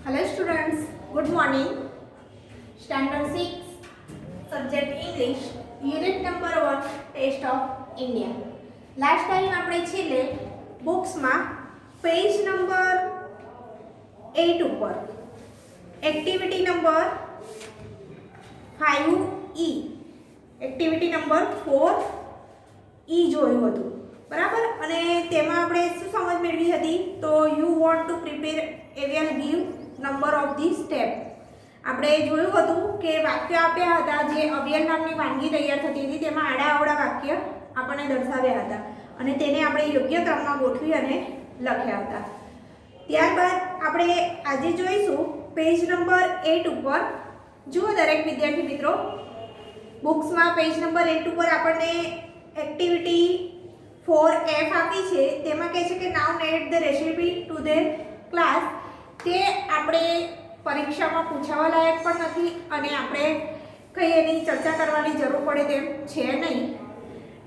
Hello students, good morning. Standard 6, subject English, unit number 1, Taste of India. Last time આપણે છેલ્લે બુક્સમાં page number 8 ઉપર activity number 5E activity number 4E જોયું હતું બરાબર. અને તેમાં આપણે શું સમજ મેળવી હતી? તો you want to prepare aviyal give number of the step. આપણે જોયું હતું કે વાક્ય આપ્યા હતા જે અવિયલ નામની વાનગી તૈયાર થતી હતી, તેમાં આડા અવળા વાક્ય આપણને દર્શાવ્યા હતા અને તેને આપણે યોગ્ય ક્રમમાં ગોઠવી અને લખ્યા હતા. ત્યારબાદ આપણે આજે જોઈશું પેજ નંબર 8 ઉપર. જુઓ દરેક વિદ્યાર્થી મિત્રો, બુક્સમાં પેજ નંબર 8 ઉપર આપણને એક્ટિવિટી 4F આપી છે. તેમાં કહે છે કે now narrate the recipe to their class. તે આપણે પરીક્ષામાં પૂછાવા લાયક પણ નથી અને આપણે કંઈ એની ચર્ચા કરવાની જરૂર પડે તેમ છે નહીં.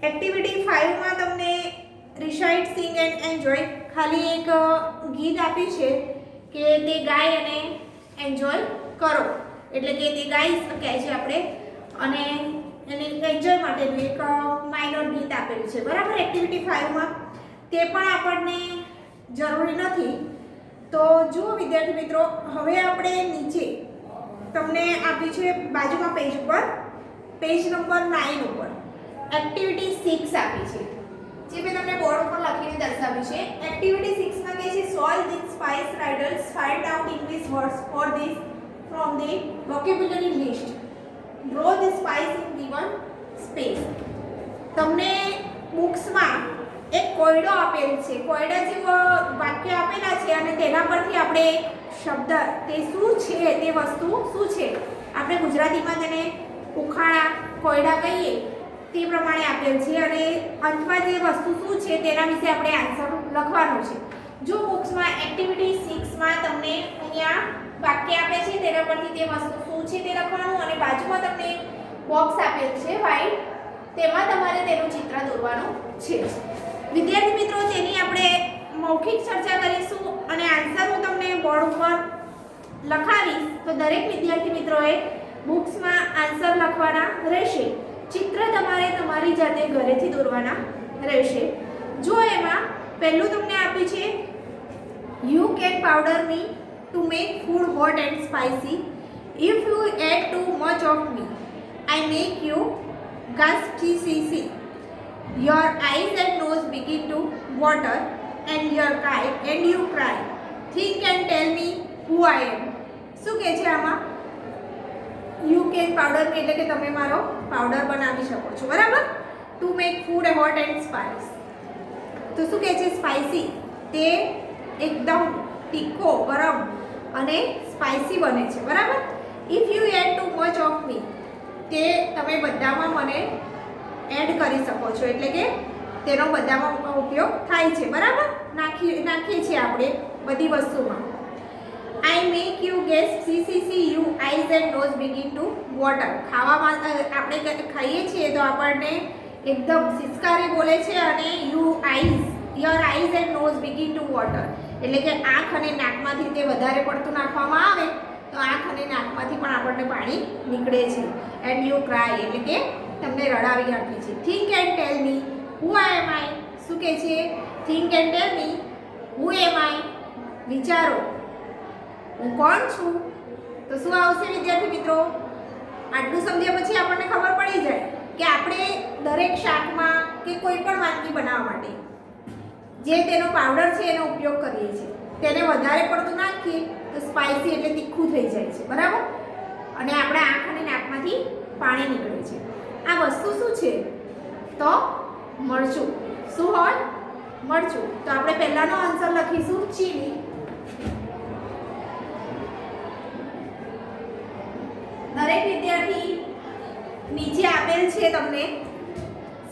એક્ટિવિટી 5માં તમને રિસાઇટ, સિંગ એન્ડ એન્જોય ખાલી એક ગીત આપ્યું છે કે તે ગાય અને એન્જોય કરો, એટલે કે તે ગાઈ કહે છે આપણે અને એને એન્જોય માટેનું એક માઇનોર ગીત આપેલું છે બરાબર એક્ટિવિટી 5માં. તે પણ આપણને જરૂરી નથી. તો જુઓ વિદ્યાર્થી મિત્રો, હવે આપણે નીચે તમને આપ્યું છે બાજુમાં પેજ ઉપર, પેજ નંબર 9 ઉપર એક્ટિવિટી 6 આપી છે, જે મેં તમને બોર્ડ ઉપર લખીને દર્શાવ્યું છે. એક્ટિવિટી 6માં કહે છે solve this spice riddles, find out English words for this from the vocabulary list, draw the spice in given space. તમને બુક્સમાં એક કોયડો આપેલ છે, કોયડા જેવો વાક્ય આપેલા છે અને તેના પરથી આપણે શબ્દ તે શું છે, તે વસ્તુ શું છે, આપણે ગુજરાતીમાં તેને ઉખાણા કોયડા કહીએ તે પ્રમાણે આપેલ છે અને અંતમાં જે વસ્તુ શું છે તેના વિશે આપણે આન્સર લખવાનો છે. જો બુક્સમાં એક્ટિવિટી 6માં તમને અહીંયા વાક્ય આપે છે, તેના પરથી તે વસ્તુ શું છે તે લખવાનું અને બાજુમાં તમને બોક્સ આપેલ છે વ્હાઈટ, તેમાં તમારે તેનું ચિત્ર દોરવાનું છે. વિદ્યાર્થી મિત્રો, તેની આપણે મૌખિક ચર્ચા કરીશું અને આન્સર હું તમને બોર્ડ ઉપર લખાવીશ. તો દરેક વિદ્યાર્થી મિત્રોએ બુક્સમાં આન્સર લખવાના રહેશે. ચિત્ર તમારે તમારી જાતે ઘરેથી દોરવાના રહેશે. જો એમાં પહેલું તમને આપ્યું છે you can powder me to make food hot and spicy. If you add too much of me I make you gasp. Your eyes and nose begin to water and you cry. Think and tell me who I am. શું કહે છે આમાં? You can powder એટલે કે તમે મારો powder બનાવી શકો છો બરાબર. Two make food hot and spice, તો શું કહે છે? સ્પાઇસી, તે એકદમ તીખો, ગરમ અને સ્પાઇસી બને છે બરાબર. If you add too much of me, તે તમે બધામાં મને એડ કરી શકો છો, એટલે કે તેનો બધામાં ઉપયોગ થાય છે બરાબર. નાખીએ છીએ આપણે બધી વસ્તુમાં. I make you gas see you eyes and nose begin to water. ખાવામાં આપણે ખાઈએ છીએ તો આપણને એકદમ સિસકારી બોલે છે અને your eyes and nose begin to water, એટલે કે આંખ અને નાકમાંથી તે વધારે પડતું નાખવામાં આવે તો આંખ અને નાકમાંથી પણ આપણને પાણી નીકળે છે. એન્ડ યુ ક્રાય એટલે કે તમને રડાવી નાખે છે. Think and tell me who am I. શું કહે છે? Think and tell me who am I. વિચારો હું કોણ છું. તો શું આવશે વિદ્યાર્થી મિત્રો? આટલું સમજ્યા પછી આપણને ખબર પડી જાય કે આપણે દરેક શાકમાં કે કોઈ પણ વાનગી બનાવવા માટે જે તેનો પાવડર છે એનો ઉપયોગ કરીએ છીએ, તેને વધારે પડતું નાખીએ તો સ્પાઇસી એટલે તીખું થઈ જાય છે બરાબર અને આપણા આંખ અને નાકમાંથી પાણી નીકળે છે. આ વસ્તુ શું છે? તો મરચું. શું હોય? મરચું. તો આપણે પહેલાનો આન્સર લખીશું ચીલી. દરેક વિદ્યાર્થી નીચે આપેલ છે તમને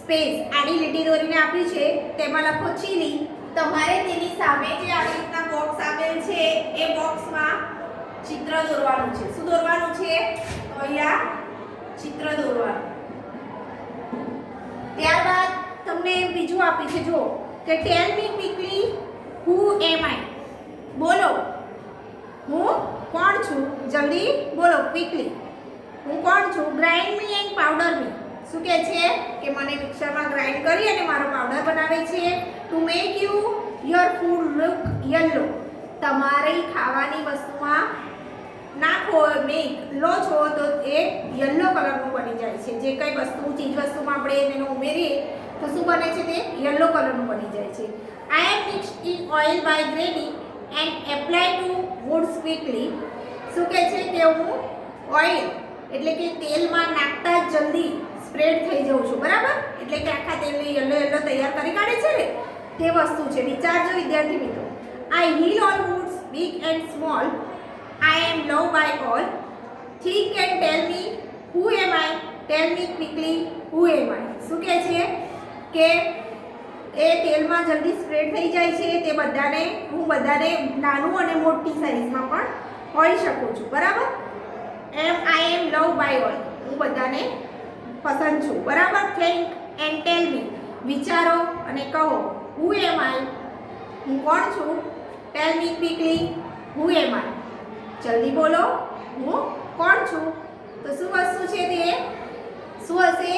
સ્પેસ, આડી લીટી દોરીને આપી છે, તેમાં લખો ચીલી. તમારે તેની સામે જે આવી રીતના બોક્સ આપેલ છે એ બોક્સમાં ચિત્ર દોરવાનું છે. શું દોરવાનું છે? તો અહીંયા ચિત્ર દોરવાનું. ત્યારબાદ તમને બીજું આપી છે, જો કે ટેલ મી ક્વિકલી હુ એમ આઈ. બોલો હું કહે છે કે મને મિક્સરમાં ગ્રાઇન્ડ કરી અને મારો પાવડર બનાવે છે. To make you your food look yellow. તમારી ખાવાની વસ્તુમાં નાખો લો છો તો એ યલો કલરનું બની જાય છે. જે કંઈ વસ્તુ ચીજ વસ્તુમાં આપણે એને ઉમેરીએ તો શું બને છે? તે યલો કલરનું બની જાય છે. I am mixed in oil by granny and apply to woods quickly. શું કહે છે કે હું ઓઇલ એટલે કે તેલમાં નાખતા જ જલ્દી સ્પ્રેડ થઈ જાઉં છું. બરાબર, એટલે કે આખા તેલને યલો તૈયાર કરી કાઢે છે ને તે વસ્તુ છે. વિચારજો વિદ્યાર્થી મિત્રો. I heal all woods big and small. I am loved by all. Think and tell me who am I? Tell me quickly who am I? શું કહે છે કે એ તેલમાં જલ્દી સ્પ્રેડ થઈ જાય છે તે બધાને હું બધાને નાનું અને મોટી સાઇઝમાં પણ હોઈ શકું છું. બરાબર, I am loved by all. હું બધાને પસંદ છું. બરાબર. Think and tell me. વિચારો અને કહો. Who am I? હું કોણ છું? Tell me quickly who am I? જલ્દી બોલો, હું કોણ છું? તો શું વસ્તુ છે તે? શું હશે?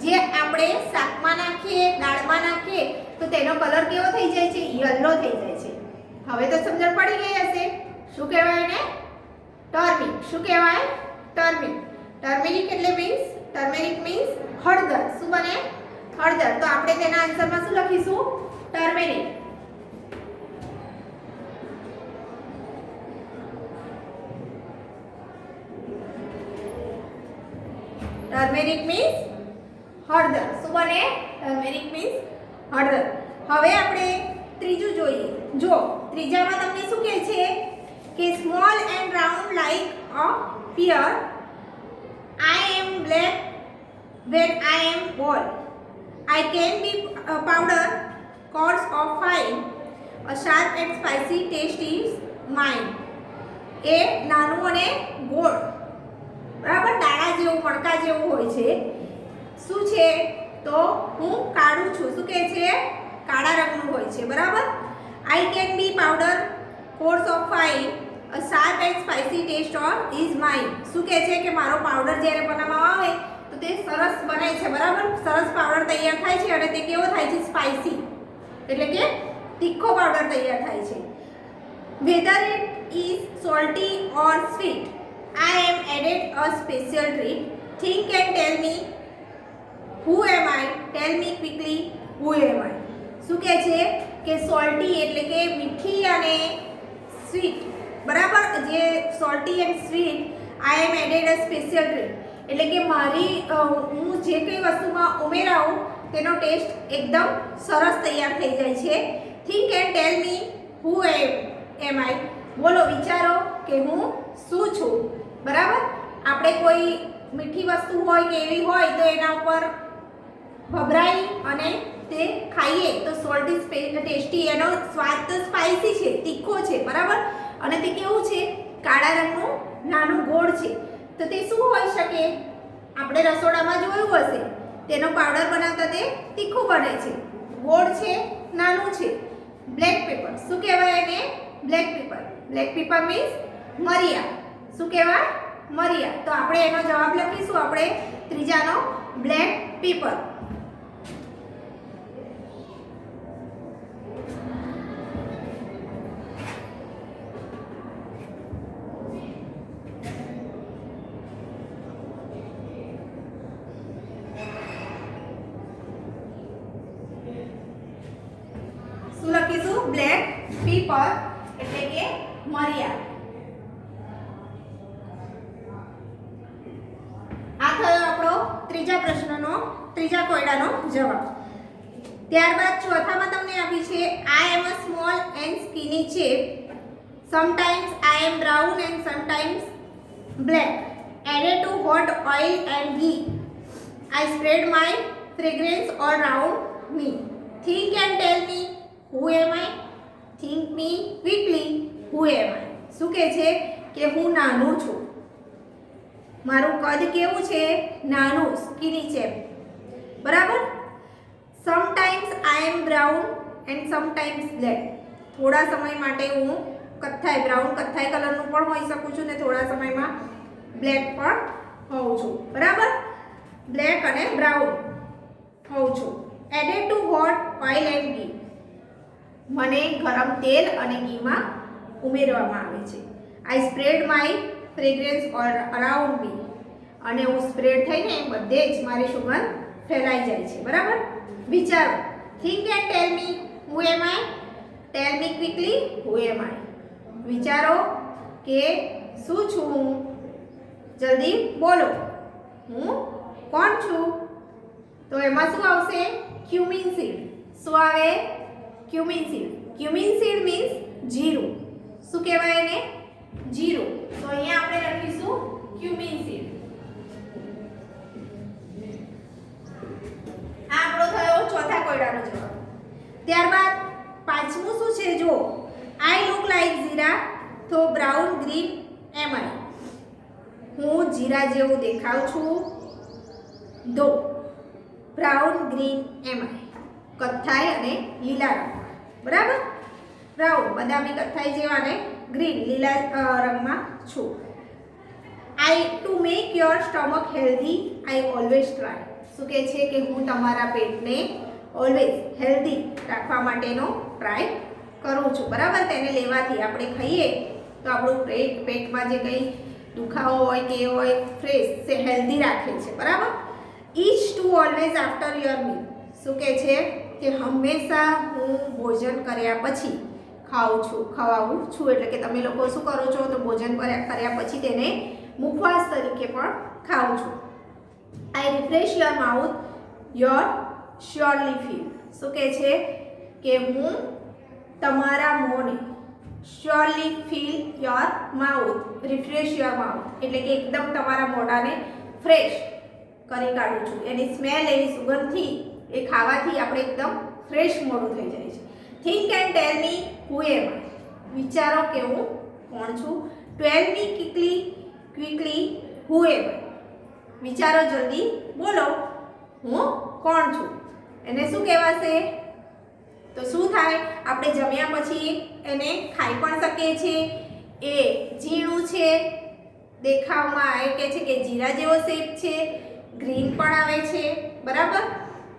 જે આપણે શાકમાં નાખીએ, દાળમાં નાખીએ તો તેનો કલર કેવો થઈ જાય છે? યલો થઈ જાય છે. હવે તો સમજણ પડી ગઈ હશે. શું કહેવાય એને? ટર્મિક. શું કહેવાય? ટર્મિક. ટર્મેરિક એટલે ટર્મેરિક મીન્સ હળદર. શું બને? હળદર. તો આપણે તેના આન્સરમાં શું લખીશું? ટર્મેરિક. ટર્મેરિક મીન્સ હળદર. શું બને? ટર્મેરિક મીન્સ હળદર. હવે આપણે ત્રીજું જોઈએ. જો ત્રીજામાં તમને શું કહે છે કે small and round like a pear. I am black when I am bold. I can be powder, coarse or fine. A sharp and spicy taste is mine. એ નાનું અને ગોળ, બરાબર, દાણા જેવું, મણકા જેવું હોય છે. શું છે? તો હું કાળું છું. શું કહે છે? કાળા રંગનું હોય છે. બરાબર. I can be powder, coarse of fine, a sharp and spicy taste or is mine. શું કહે છે કે મારો પાવડર જ્યારે બનાવવામાં આવે તો તે સરસ બને છે. બરાબર, સરસ પાવડર તૈયાર થાય છે અને તે કેવો થાય છે? સ્પાઇસી, એટલે કે તીખો પાવડર તૈયાર થાય છે. Weather it is salty or sweet, I am added a special treat. Think and tell me who am I? Tell me quickly who am I? શું કહે છે કે સોલ્ટી એટલે કે મીઠી અને સ્વીટ. બરાબર, જે salty and sweet. I am added a special treat એટલે કે હું જે કંઈ વસ્તુમાં ઉમેરાવું તેનો ટેસ્ટ એકદમ સરસ તૈયાર થઈ જાય છે. Think and tell me who am I? બોલો, વિચારો કે હું શું છું. બરાબર, આપણે કોઈ મીઠી વસ્તુ હોય કે એવી હોય તો એના ઉપર ભભરાઈ અને તે ખાઈએ તો સોલ્ટી ટેસ્ટી, એનો સ્વાદ તો સ્પાઇસી છે, તીખો છે. બરાબર, અને તે કેવું છે? કાળા રંગનું નાનું ગોળ છે. તો તે શું હોઈ શકે? આપણે રસોડામાં જોયું હશે, તેનો પાવડર બનાવતા તે તીખું બને છે. ગોળ છે, નાનું છે. Black pepper. શું કહેવાય એને? Black pepper. Black pepper means મરિયા. શું કહેવાય? મરિયા. તો આપણે એનો જવાબ લખીશું આપણે ત્રીજાનો બ્લેક પેપર. શું લખીશું? બ્લેક પેપર એટલે કે મરિયા. આ થયો આપણો ત્રીજા કોયડાનો જવાબ. ત્યારબાદ ચોથામાં તમને આપી છે I M a small and skinny chap. Sometimes I am brown and sometimes black. Added to hot oil and ghee. I spread my fragrance all round me. Think and tell me who am I? Think me quickly who am I? શું કહે છે કે હું નાનું છું. મારું કદ કેવું છે? નાનું, સ્કિની ચેપ. બરાબર. Sometimes I am brown and sometimes black. થોડા સમય માટે હું બ્રાઉન કથ્થાઈ કલરનું પણ હોઈ શકું છું ને થોડા સમયમાં બ્લેક પણ હોઉં છું. બરાબર. બ્લેક અને બ્રાઉન હોઉં છું. Added to hot oil and ghee, મને ગરમ તેલ અને ઘીમાં ઉમેરવામાં આવે છે. I spread my fragrance around me, અને હું સ્પ્રેડ થઈને બધે જ મારી સુગંધ ફેલાઈ જાય છે. બરાબર. વિચારો. Think and tell me who am I. Tell me quickly who am I. વિચારો કે શું છું હું. જલ્દી બોલો. હું કોણ છું? તો એમાં શું આવશે? Cumin seed. શું આવે? Cumin seed. Cumin seed means જીરું. શું કહેવાય એને? જીરું. તો અહીંયા આપણે લખીશું ક્યુમિન સીડ. આ આપણો થયો ચોથા કોયડાનો જવાબ. ત્યારબાદ પાંચમું શું છે જો. આઈ લુક લાઈક જીરા તો બ્રાઉન ગ્રીન એમ આઈ. હું જીરા જેવું દેખાઉં છું દો બ્રાઉન ગ્રીન એમ આઈ. કથ્થાઈ અને લીલા રંગ. બરાબર. બ્રાઉન બદામી કથ્થાઈ જેવા અને ગ્રીન લીલા રંગમાં છું. આઈ to make your stomach healthy I always try. શું કહે છે કે હું તમારા પેટને ઓલવેઝ હેલ્ધી રાખવા માટેનો ટ્રાય કરું છું. બરાબર. તેને લેવાથી આપણે ખાઈએ તો આપણું પેટમાં જે કંઈ દુખાવો હોય કે હોય ફ્રેશ હેલ્ધી રાખે છે. બરાબર. Each two always after your meal. શું કહે છે કે હંમેશા હું ભોજન કર્યા પછી ખવાવું છું. એટલે કે તમે લોકો શું કરો છો તો ભોજન કર્યા પછી તેને મુખવાસ તરીકે પણ ખાઉં છું. I refresh your mouth your surely feel. શું કહે છે કે હું તમારા મોંને surely feel your mouth, refresh your mouth એટલે કે એકદમ તમારા મોઢાને ફ્રેશ કરી કાઢું છું. એની સ્મેલ, એની સુગંધથી એ ખાવાથી આપણે એકદમ ફ્રેશ મોઢું થઈ જાય છે. Think and tell me who am I. વિચારો કે હું કોણ છું. ટેલ me quickly who am I. વિચારો જલ્દી બોલો. હું કોણ છું. એને શું કહેવાશે? તો શું થાય? આપણે જમ્યા પછી એને ખાઈ પણ શકીએ છીએ. એ ઝીણું છે દેખાવમાં, એ કહે છે કે જીરા જેવો શેપ છે. ગ્રીન પણ આવે છે. બરાબર.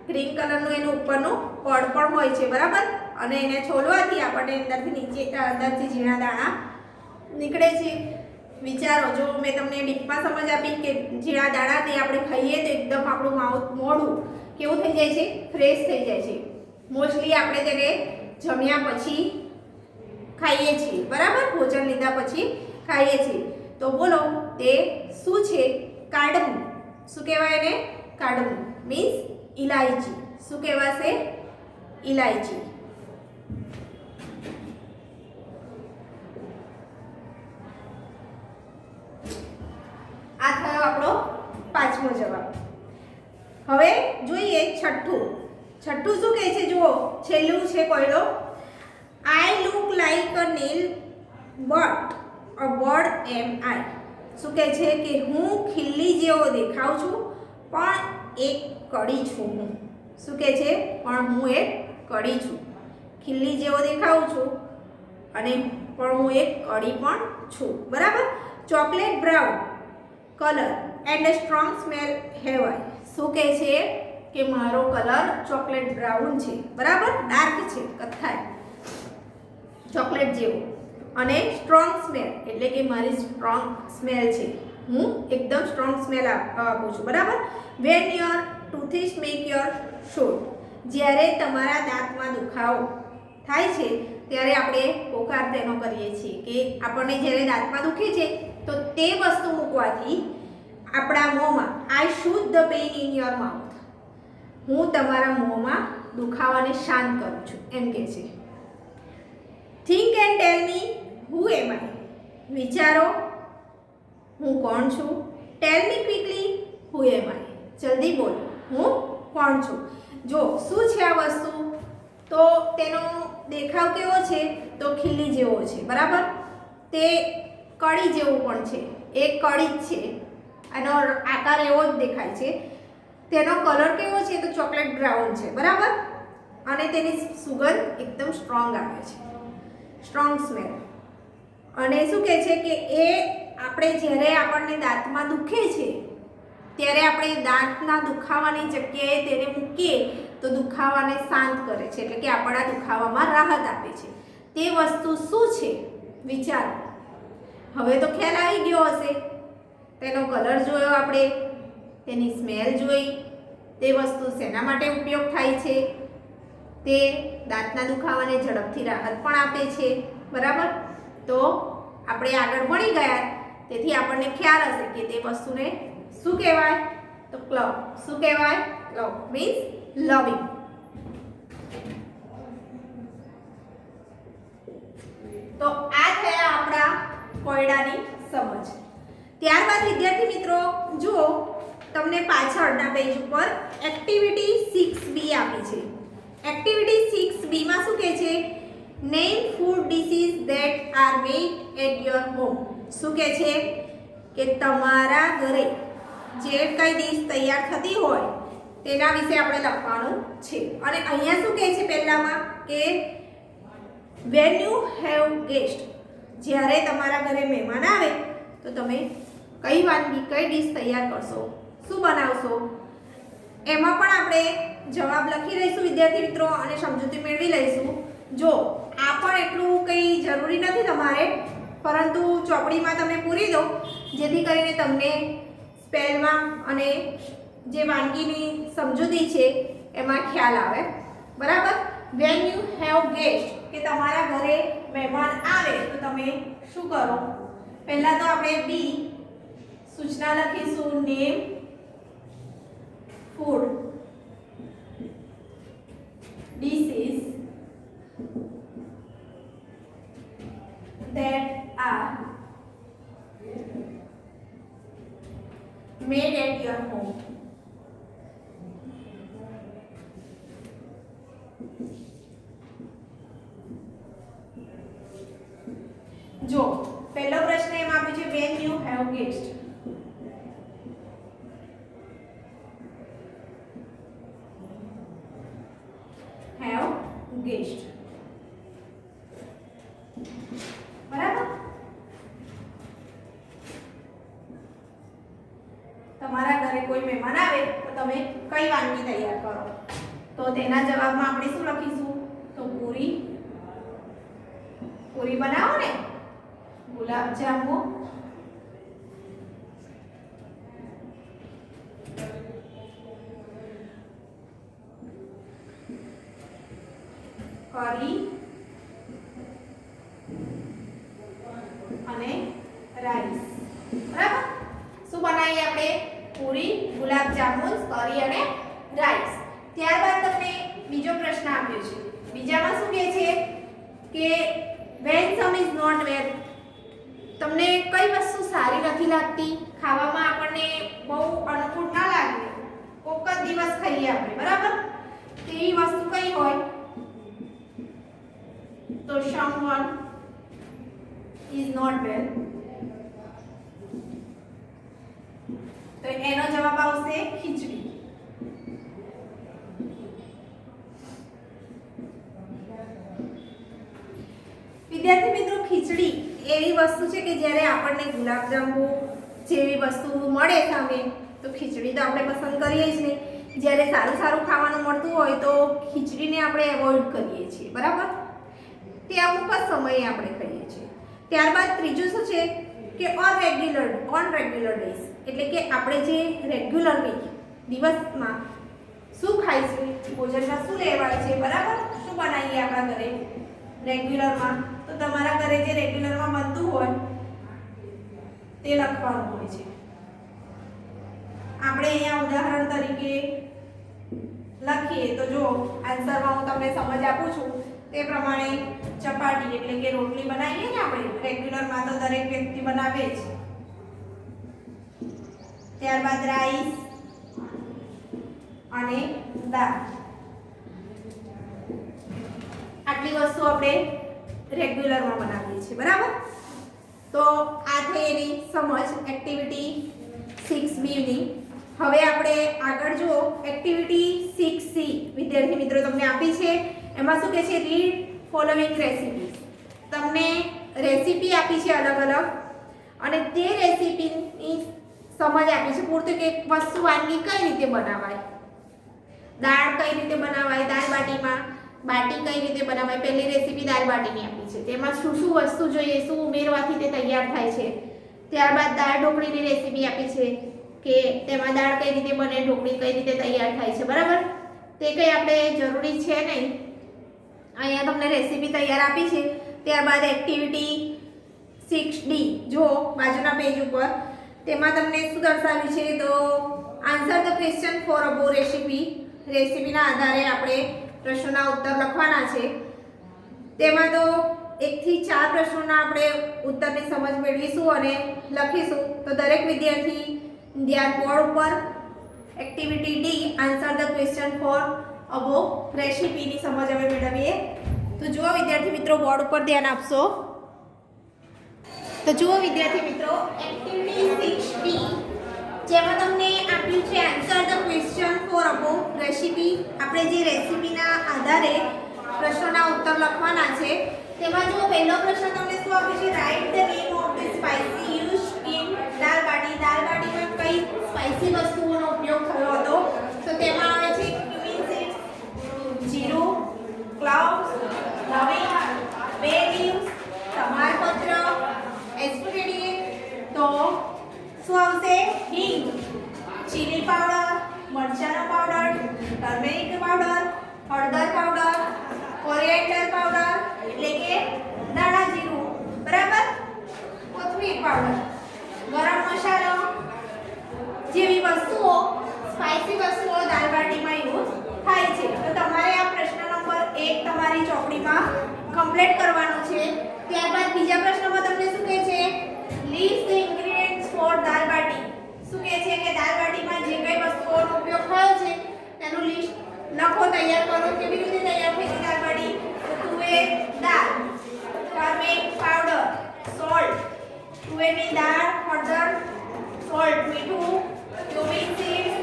ગ્રીન કલરનું એનું ઉપરનું પડ પણ હોય છે. બરાબર. અને એને છોલવાથી આપણને અંદરથી ઝીણા દાણા નીકળે છે. વિચારો. જો મેં તમને ડીપમાં સમજ આપી કે ઝીણા દાણા તે આપણે ખાઈએ તો એકદમ આપણું મોઢું કેવું થઈ જાય છે? ફ્રેશ થઈ જાય છે. મોસ્ટલી આપણે તેને જમ્યા પછી ખાઈએ છીએ. બરાબર. ભોજન લીધા પછી ખાઈએ છીએ. તો બોલો તે શું છે? કાર્ડમમ. શું કહેવાય એને? કાર્ડમમ મીન્સ ઇલાયચી. શું કહેવાશે? ઇલાયચી. આ થયો આપણો પાંચમો જવાબ. હવે જોઈએ છઠ્ઠું. છઠ્ઠું શું કહે છે જુઓ. છેલ્લું છે કોયડો. I look like a nail but a bird am I. શું કહે છે કે હું ખીલ્લી જેવો દેખાઉં છું પણ એક કડી છું હું. શું કહે છે? પણ હું એક કડી છું. ખીલ્લી જેવો દેખાઉં છું અને પણ હું એક કડી પણ છું. બરાબર. Chocolate brown colour and strong smell have આઈ. શું કહે છે કે મારો કલર ચોકલેટ બ્રાઉન છે. બરાબર. ડાર્ક છે, કથ્થાઈ ચોકલેટ જેવો, અને સ્ટ્રોંગ સ્મેલ એટલે કે મારી સ્ટ્રોંગ સ્મેલ છે. હું એકદમ સ્ટ્રોંગ સ્મેલ આપું છું. બરાબર. When your tooth is make your shot. જ્યારે તમારા દાંતમાં દુખાવો થાય છે ત્યારે આપણે પોકાર તેનો કરીએ છીએ કે આપણને જ્યારે દાંતમાં દુખે છે તો તે વસ્તુ મૂકવાથી આપણા મોંમાં I soothe the pain in your mouth. હું તમારા મોંમાં દુખાવાને શાંત કરું છું એમ કહે છે. Think and tell me who am I. વિચારો હું કોણ છું. ટેલ મી ક્વિકલી હુ એમ આઈ. જલ્દી બોલો. હું કોણ છું. જો શું છે આ વસ્તુ? તો તેનો દેખાવ કેવો છે? તો ખીલ્લી જેવો છે. બરાબર. તે કડી જેવું પણ છે. એક કડી જ છે. આનો આકાર એવો જ દેખાય છે. તેનો કલર કેવો છે? તો ચોકલેટ બ્રાઉન છે. બરાબર. અને તેની સુગંધ એકદમ સ્ટ્રોંગ આવે છે. Strong smell. અને શું કહે છે કે એ આપણે જ્યારે આપણને દાંતમાં દુખે છે ત્યારે આપણે દાંતના દુખાવાની જગ્યાએ તેને મૂકીએ તો દુખાવાને શાંત કરે છે, એટલે કે આપણા દુખાવામાં રાહત આપે છે. તે વસ્તુ શું છે વિચારો. હવે તો ખ્યાલ આવી ગયો હશે. તેનો કલર જોયો આપણે, તેની સ્મેલ જોઈ, તે વસ્તુ શેના માટે ઉપયોગ થાય છે, તે દાંતના દુખાવાને ઝડપથી રાહત પણ આપે છે. બરાબર. તો આપણે આગળ ભણી ગયા, તેથી આપણને ખ્યાલ હશે કે તે વસ્તુને શું કહેવાય, તો ક્લવ. શું કહેવાય? ક્લવ મીન્સ લવિંગ. તો આ થયા આપણા કોયડાની સમજ. ત્યારબાદ વિદ્યાર્થી મિત્રો જુઓ, તમને પાછળના પેજ ઉપર એક્ટિવિટી 6B આપી છે. એક્ટિવિટી 6B માં શું કહે છે? Name food dishes that are made at your home. શું કહે છે કે તમારા ઘરે જે કઈ ડીશ તૈયાર થતી હોય તેના વિશે આપણે લખવાનું છે. અને અહીંયા શું કહે છે પહેલામાં કે વેન યુ હેવ ગેસ્ટ, જ્યારે તમારા ઘરે મહેમાન આવે તો તમે કઈ વાનગી, કઈ ડીશ તૈયાર કરશો, શું બનાવશો? એમાં પણ આપણે જવાબ લખી લઈશું વિદ્યાર્થી મિત્રો અને સમજૂતી મેળવી લઈશું. જો આ પણ એટલું કંઈ જરૂરી નથી તમારે, પરંતુ ચોપડીમાં તમે પૂરી દો જેથી કરીને તમને સ્પેલમાં અને જે વાનગીની સમજૂતી છે એમાં ખ્યાલ આવે. બરાબર. વેન યુ હેવ ગેસ્ટ, કે તમારા ઘરે મહેમાન આવે તો તમે શું કરો? પહેલા તો આપણે બી સૂચના લખીશું. Name food dishes that are made at your home. જો પહેલો પ્રશ્ન એમ આપ્યું છે when you have guest. have guest. બરાબર. તમારા ઘરે કોઈ મહેમાન આવે તો તમે કઈ વાનગી તૈયાર કરો? તો તેના જવાબમાં આપણે શું લખીશું? તો પૂરી. પૂરી બનાવો ને, ગુલાબ જાંબુ, કરી અને રાઈસ. બરાબર. શું બનાવીએ આપણે? પૂરી, ગુલાબ જામુન, કરી અને રાઈસ. ત્યારબાદ તમને બીજો પ્રશ્ન આપ્યો છે. બીજામાં શું કહે છે કે when some is not well, તમને કઈ વસ્તુ સારી નથી લાગતી, ખાવામાં આપણને બહુ અનુકૂળ ના લાગે, કોક જ દિવસ ખાઈએ આપણે. બરાબર. તેવી વસ્તુ કઈ હોય? તો someone is not well. તો એનો જવાબ આવશે ખીચડી. વિદ્યાર્થી મિત્રો, ખીચડી એવી વસ્તુ છે કે જ્યારે આપણને ગુલાબજાંબુ જેવી વસ્તુ મળે સામે તો ખીચડી તો આપણે પસંદ કરીએ જ નહીં. જ્યારે સારું સારું ખાવાનું મળતું હોય તો ખીચડીને આપણે એવોઇડ કરીએ છીએ. બરાબર. તે અમુક જ સમયે આપણે ખાઈએ છીએ. ત્યારબાદ ત્રીજું શું છે કે ઓન રેગ્યુલર ડેઝ, એટલે કે આપણે જે રેગ્યુલરલી દિવસમાં શું ખાઈશું, ભોજનમાં શું લેવાય છે. બરાબર. શું બનાવીએ આપણા ઘરે રેગ્યુલરમાં? તો તમારા ઘરે જે રેગ્યુલરમાં બનતું હોય તે લખવાનું હોય છે. આપણે અહીંયા ઉદાહરણ તરીકે લખીએ તો જો આન્સરમાં હું તમને સમજ આપું છું તે પ્રમાણે ચપાટી એટલે કે રોટલી બનાવીએ ને આપણે રેગ્યુલરમાં તો દરેક વ્યક્તિ બનાવે જ. ત્યારબાદ રાઈસ અને દાળ, આટલી વસ્તુ આપણે રેગ્યુલરમાં બનાવીએ છીએ. બરાબર. તો આ થઈ એની સમજ એક્ટિવિટી 6B ની. હવે આપણે આગળ જુઓ એક્ટિવિટી 6C વિદ્યાર્થી મિત્રો તમને આપી છે. એમાં શું કહે છે? Read following recipes. તમને રેસીપી આપી છે અલગ અલગ અને તે રેસીપીની સમજ આપી છે પૂરતી કે વસ્તુ વાનગી કઈ રીતે બનાવાય, દાળ કઈ રીતે બનાવાય, દાળ બાટીમાં બાટી કઈ રીતે બનાવાય, પહેલી રેસીપી દાળ બાટીની આપી છે, તેમાં શું શું વસ્તુ જોઈએ, શું ઉમેરવાથી તે તૈયાર થાય છે. ત્યારબાદ દાળ ઢોકળીની રેસીપી આપી છે કે તેમાં દાળ કઈ રીતે બને, ઢોકળી કઈ રીતે તૈયાર થાય છે. બરાબર, તે કંઈ આપણે જરૂરી છે નહીં, અહીંયા તમને રેસીપી તૈયાર આપી છે. ત્યારબાદ એક્ટિવિટી 6D જો બાજુના પેજ ઉપર, તેમાં તમને શું દર્શાવ્યું છે તો answer the question for above recipe, રેસીપીના આધારે આપણે પ્રશ્નોના ઉત્તર લખવાના છે. તેમાં તો 1 થી 4 પ્રશ્નોના આપણે ઉત્તરની સમજ મેળવીશું અને લખીશું. તો દરેક વિદ્યાર્થી ધ્યાન બોર્ડ ઉપર activity D answer the question for above રેસીપીની સમજ હવે મેળવીએ. તો જુઓ વિદ્યાર્થી મિત્રો, બોર્ડ ઉપર ધ્યાન આપશો. તો જુઓ વિદ્યાર્થી મિત્રો, એક્ટિવિટી 6D જેમાં તમને આપ્યું છે answer the question for above recipe. આપણે જે રેસીપીના આધારે પ્રશ્નોના ઉત્તર લખવાના છે. તેમાં જો પહેલો પ્રશ્ન તમને શું આપ્યું છે, write the name of the spicy used in dal bati. દાળ બાટીમાં કઈ સ્પાઇસી વસ્તુઓનો ઉપયોગ થયો હતો? તો તેમાં આવે છે ક્યુમિન સીડ્સ, જીરું, ક્લોવ્સ, લવિંગ, બે લીવ્સ, તમાલપત્ર, એસ્પેડિએટ. તો શું આવશે? હિંગ, ચીલી પાવડર, મરચાનો પાવડર, ટર્મેરિક પાવડર, હળદર પાવડર, કોરિએન્ડર પાવડર એટલે કે ધાણા જીરું, બરાબર, કોથમીર પાવડર, ગરમ મસાલો જેવી વસ્તુઓ, સ્પાઇસી વસ્તુઓ દાળ બાટીમાં યુઝ થાય છે. તો તમારે આ પ્રશ્ન નંબર 1 તમારી ચોપડીમાં કમ્પ્લીટ કરવાનું છે. ત્યારબાદ બીજા પ્રશ્નમાં તમને શું કહે છે, લિસ્ટ ધ ઇન્ગ્રેડિયન્ટ્સ ફોર દાળ બાટી. શું કહે છે કે દાળ બાટીમાં જે કઈ વસ્તુઓનો ઉપયોગ થયો છે તેનું લિસ્ટ લખો, તૈયાર કરો. કેવી રીતે તૈયાર થઈ છે દાળ બાટી? તો તુવેર દાળ, ટર્મેરિક પાવડર, સોલ્ટ, તુવેરની દાળ, હળદર, સોલ્ટ, મીઠું, ક્યુમિન સીડ્સ,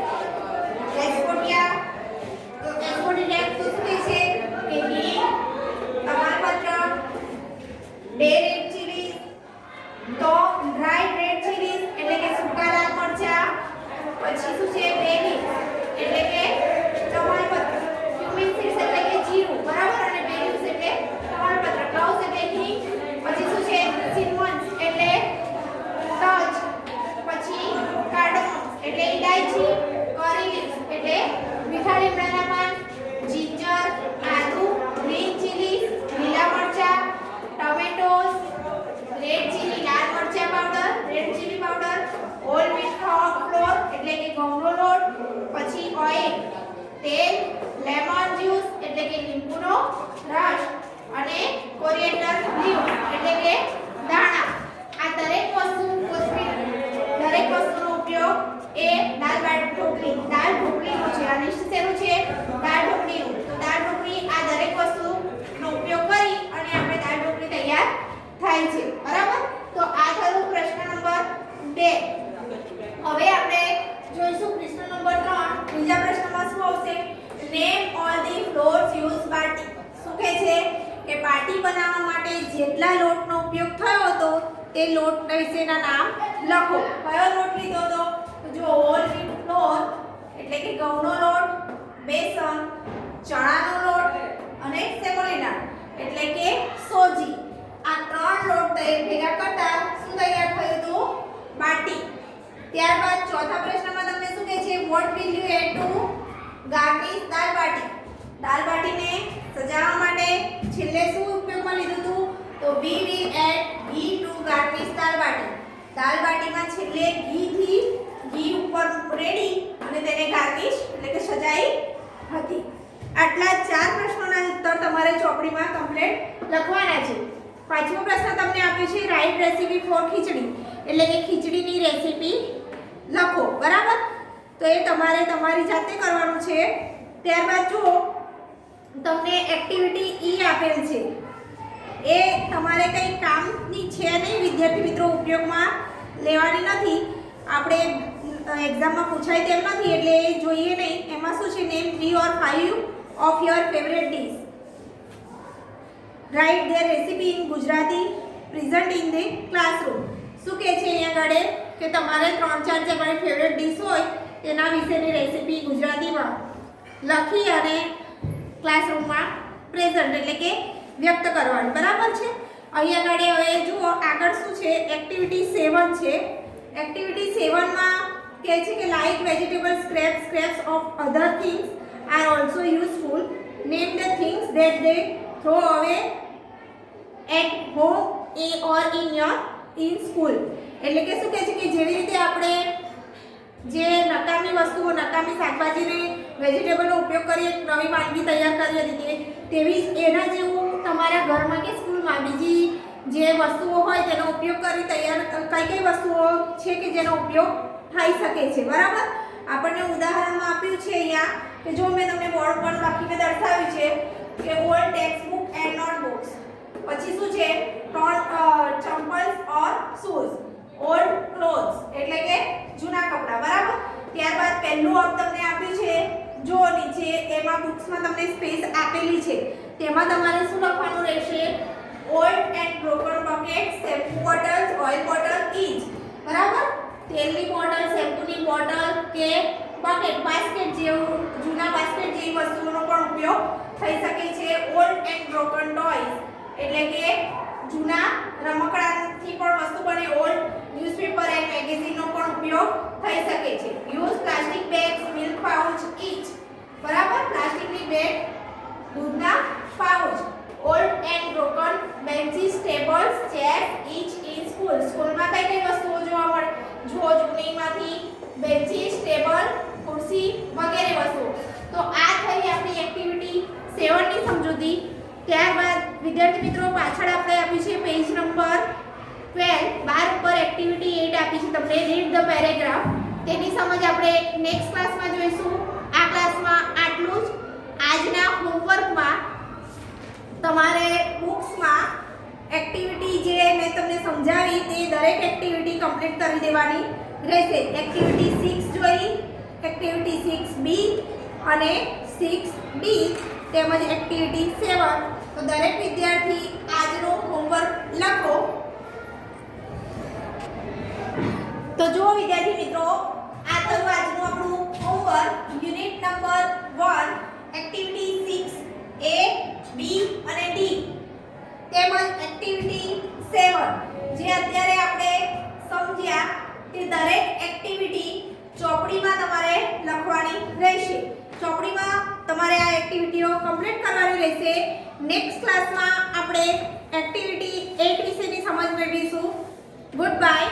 એસ્પોડિયા. તો એસ્પોડિયા તો શું છે કે હિંગ, તમાલપત્ર, બે રેડ ચીલી, તો ડ્રાય રેડ ચીલીઝ એટલે કે સૂકા લાલ મરચા, પછી શું છે બે લીફ એટલે કે તમાલપત્ર, ક્યુમિન સીડ્સ એટલે કે જીરું, બરાબર, અને બે લીવ્સ એટલે તમાલપત્ર, ક્લોવ્સ એટલે હિંગ, પછી શું છે સિનમન્સ એટલે તજ, પછી કાર્ડમમ એટલે ઇલાયચી, કરી લીવ્સ એટલે મીઠા લીમડાના પાન, જિંજર, આદુ, ગ્રીન ચીલી, લીલા મરચા, ટમેટોસ, રેડ ચીલી લાલ મરચા powder, red chilli powder, whole wheat floor એટલે કે ઘઉંનો લોટ, પછી ઓઇલ, તેલ, લેમન જ્યુસ એટલે કે લીંબુનો રસ, અને કોરિએન્ડર લીવ એટલે કે દાણા. આ દરેક વસ્તુ કોથમીર, દરેક વસ્તુનો ઉપયોગ એ દાળ ઢોકળીનો છે. આ લિસ્ટ શેનું છે? દાળ ઢોકળીનું. તો દાળ ઢોકળી આ દરેક વસ્તુનો ઉપયોગ કરી અને આપણે દાળ ઢોકળી તૈયાર થાય છે, બરાબર. તો આ થયું પ્રશ્ન નંબર 2. હવે આપણે જોઈશું પ્રશ્ન નંબર 3. બીજા પ્રશ્નમાં શું આવશે? Name all the flours use bati. શું કહે છે કે બાટી બનાવવા માટે જેટલા લોટનો ઉપયોગ થયો હતો તે લોટ વિશેના નામ લખો. કયો લોટ લીધો હતો? તો જો હોલ વ્હીટ ફ્લોર એટલે કે ઘઉંનો લોટ, બેસન, ચણાનો લોટ અને સેમોલિના એટલે કે સોજી. આ 3 લોટ ભેગા કરતા શું તૈયાર થયું હતું? બાટી. ત્યારબાદ ચોથા પ્રશ્નમાં તમને શું કહે છે? What will you add to garnish dal bati. દાળ બાટીને સજાવવા માટે છેલ્લે શું ઉપયોગમાં લીધું હતું? તો we will add ghee to garnish દાળ બાટી. દાળ બાટીમાં છેલ્લે ઘી ઉપર રેડી અને તેને ગાર્નિશ એટલે કે સજાઈ હતી. આટલા 4 પ્રશ્નોના ઉત્તર તમારે ચોપડીમાં કમ્પ્લીટ લખવાના છે. પાંચમો પ્રશ્ન તમને આપ્યો છે રાઈટ રેસીપી ફોર ખીચડી એટલે કે ખીચડીની રેસીપી લખો, બરાબર. તો એ તમારે તમારી જાતે કરવાનું છે. ત્યારબાદ જો તમને એક્ટિવિટી ઈ આપેલ છે એ તમારે કંઈ કામની છે નહીં વિદ્યાર્થી મિત્રો, ઉપયોગમાં લેવાની નથી. આપણે એક્ઝામમાં પૂછાય તેમ નથી એટલે એ જોઈએ નહીં. એમાં શું છે? Name 3 or 5 of your favorite dish. Write their recipe in Gujarati, present in the classroom. શું કહે છે અહીંયા આગળ? કે તમારે 3-4 જે મારી ફેવરેટ ડીશ હોય તેના વિશેની રેસીપી ગુજરાતીમાં લખી અને ક્લાસરૂમમાં પ્રેઝન્ટ એટલે કે વ્યક્ત કરવાની, બરાબર છે। અહીંયા આગળ હવે જુઓ આગળ શું છે, એક્ટિવિટી 7 છે। એક્ટિવિટી 7 માં કહે છે કે like vegetable scraps of other things are also useful, name the things that they throw away at home or in school. એટલે કે શું કહે છે કે જેવી રીતે આપણે જે નકામી વસ્તુઓ, નકામી શાકભાજીને વેજીટેબલનો ઉપયોગ કરી નવી વાનગી તૈયાર કરી હતી તેવી જ એના જેવું તમારા ઘરમાં કે સ્કૂલમાં બીજી જે વસ્તુઓ હોય તેનો ઉપયોગ કરી તૈયાર કઈ વસ્તુઓ છે કે જેનો ઉપયોગ થઈ શકે છે, બરાબર। આપણને ઉદાહરણમાં આપ્યું છે અહીંયા કે જો મેં તમને બોર્ડ પર લખીને દર્શાવ્યું છે કે old text book and notebooks, પછી શું છે ચમ્પલ્સ ઓર શૂઝ, ઓલ્ડ ક્લોથ્સ એટલે કે જૂના કપડાં, બરાબર। ત્યારબાદ પહેલું અબ તમને આપ્યું છે, જો નીચે એમાં બુક્સમાં તમને સ્પેસ આપેલી છે તેમાં તમારે શું લખવાનું રહેશે, old and broken bucket, shampoo bottles, oil bottle each, બરાબર। તેલની બોટલ, શેમ્પૂની બોટલ કે બકેટ, બાસ્કેટ જેવું જૂના બાસ્કેટ જેવી વસ્તુઓનો પણ ઉપયોગ થઈ શકે છે। ઓલ્ડ એન્ડ બ્રોકન ટોયસ એટલે કે જૂના રમકડાથી પણ વસ્તુ બને, ઓલ્ડ ન્યૂઝપેપર એન્ડ મેગેઝિનનો પણ ઉપયોગ થઈ શકે છે। Use plastic bags, milk pouch each, બરાબર, પ્લાસ્ટિકની બેગ, દૂધના pouch, old and broken benches, tables, chair each in school. સ્કૂલમાં કઈ વસ્તુઓ જોવા મળે, જો જૂનીમાંથી બેન્ચીસ, ટેબલ, ખુરશી વગેરે વસ્તુઓ। તો આ થઈ આપણી એક્ટિવિટી 7 ની સમજૂતી। ત્યારબાદ વિદ્યાર્થી મિત્રો પાછળ આપણે આપ્યું છે પેજ નંબર 12, 12 ઉપર એક્ટિવિટી 8 આપી છે તમને, રીડ ધ પેરેગ્રાફ। તેની સમજ આપણે નેક્સ્ટ ક્લાસમાં જોઈશું। આ ક્લાસમાં આટલું જ। આજના હોમવર્કમાં તમારે બુક્સમાં એક્ટિવિટી જે મેં તમને સમજાવી તે દરેક એક્ટિવિટી કમ્પ્લીટ કરી દેવાની રહેશે। એક્ટિવિટી 6 જોઈ, એક્ટિવિટી 6B અને 6D તેમજ એક્ટિવિટી 7। તો દરેક વિદ્યાર્થી આજનો હોમવર્ક લખો। તો જુઓ વિદ્યાર્થી મિત્રો, આ થયું આજનું આપણું homework, unit number 1, activity 6A, B અને D તેમજ એક્ટિવિટી 7 જે અત્યારે આપણે સમજ્યા તે દરેક એક્ટિવિટી ચોપડીમાં તમારે લખવાની રહેશે। ચોપડીમાં તમારે આ એક્ટિવિટીઓ કમ્પ્લીટ કરવાની રહેશે। નેક્સ્ટ ક્લાસમાં આપણે એક્ટિવિટી 8 વિશેની સમજ મેળવીશું। Good bye.